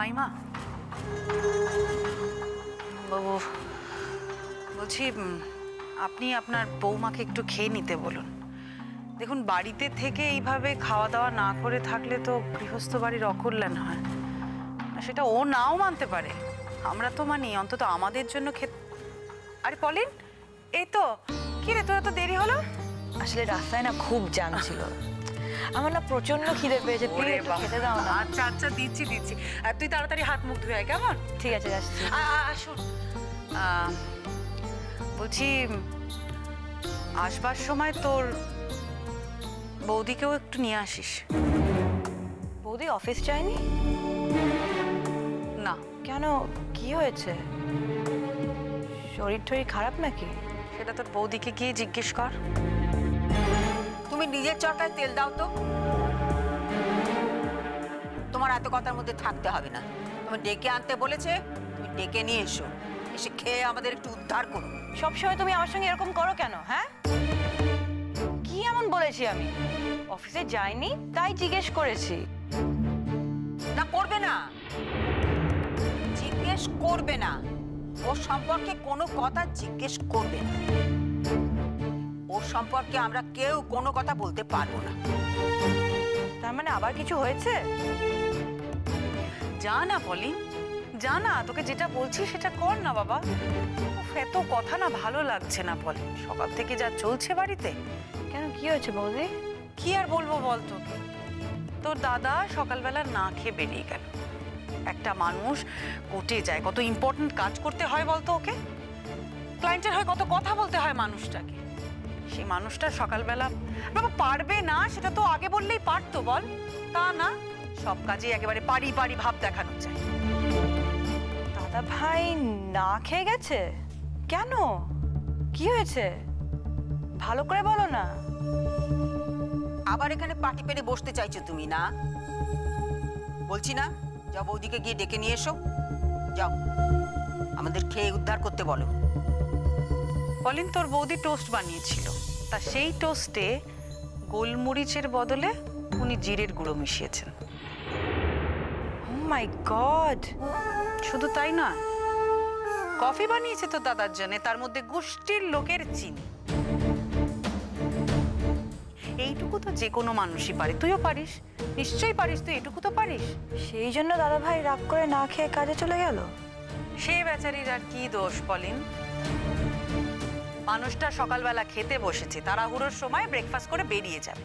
মাইমা বাবু বলছি আপনি আপনার বৌমাকে একটু খেয়ে নিতে বলুন। দেখুন বাড়িতে থেকে এইভাবে খাওয়া দাওয়া না করে থাকলে তো গৃহস্থ বাড়ির অকল্যাণ হয়। সেটা ও নাও মানতে পারে, আমরা তো মানি, অন্তত আমাদের জন্য খেতে। আরে পলিন, এই তো কি রে, তোর এত দেরি হলো? আসলে রাস্তায় না খুব জ্যাম ছিল, আমার না প্রচন্ড খিদে পেয়েছে, প্লিজ একটু খেতে দাও না। আচ্ছা আচ্ছা দিচ্ছি দিচ্ছি, আর তুই তাড়াতাড়ি হাত মুখ ধুয়ে আয়, কেমন? ঠিক আছে যাচ্ছি। আসুন, বলছি আসবার সময় তোর বৌদিকেও একটু নিয়ে আসিস। বৌদি অফিস যায়নি? না। কেন, কি হয়েছে? শরীর টরীর খারাপ নাকি? সেটা তোর বৌদিকে গিয়ে জিজ্ঞেস কর। তুমি নিজের চরকায় তেল দাও তো। তোমার এত কথার মধ্যে থাকতে হবে না। তুমি ডেকে আনতে বলেছে, তুমি ডেকে নিয়ে এসো, এসে খেয়ে আমাদের একটু উদ্ধার করো। সবসময় তুমি আমার সঙ্গে এরকম করো কেন? হ্যাঁ, কি এমন বলেছি আমি? অফিসে যাইনি তাই জিজ্ঞেস করেছি। না, করবে না, জিজ্ঞেস করবে না। ওর সম্পর্কে কোনো কথা জিজ্ঞেস করবে না। ওর সম্পর্কে আমরা কেউ কোনো কথা বলতে পারবো না। তার মানে আবার কিছু হয়েছে? যা না পলিন, যা না, তোকে যেটা বলছি সেটা কর না বাবা। এত কথা না ভালো লাগছে না পলিন, সকাল থেকে যা চলছে বাড়িতে। কেন, কি হয়েছে বৌদি? কি আর বলবো বল তোকে, তোর দাদা সকালবেলা না খেয়ে বেরিয়ে গেল। একটা মানুষ কোর্টে যায়, কত ইম্পর্টেন্ট কাজ করতে হয় বলতো ওকে, ক্লায়েন্টের হয় কত কথা বলতে হয় মানুষটাকে। সেই মানুষটা সকালবেলা বাবা পারবে না, সেটা তো আগে বললেই পারতো বল। তা না, সব কাজে একেবারে পারি পারি ভাব দেখানো চাই। দাদা ভাই না খেয়ে গেছে কেন? কি হয়েছে ভালো করে বলো না। আবার এখানে পাটি পেরে বসতে চাইছো তুমি না? বলছি না, যাও বৌদিকে গিয়ে ডেকে নিয়ে এসো, যাও আমাদের খেয়ে উদ্ধার করতে বলো। পলিন, তোর বৌদি টোস্ট বানিয়েছিল, তা সেই টোস্টে গোলমরিচের বদলে উনি জিরের গুঁড়ো মিশিয়েছেন। ও মাই গড! শুধু তাই না, কফি বানিয়েছে তো দাদার জন্য, তার মধ্যে গোষ্ঠীর লোকের চিনি। এইটুকু তো যে কোনো মানুষই পারে, তুইও পারিস, নিশ্চয়ই পারিস, তুই এটুকু তো পারিস। সেই জন্য দাদা ভাই রাগ করে না খেয়ে কাজে চলে গেল? সে বেচারির আর কি দোষ পলিন? মানুষটা সকালবেলা খেতে বসেছে, তাড়াহুড়োর সময় ব্রেকফাস্ট করে বেরিয়ে যাবে,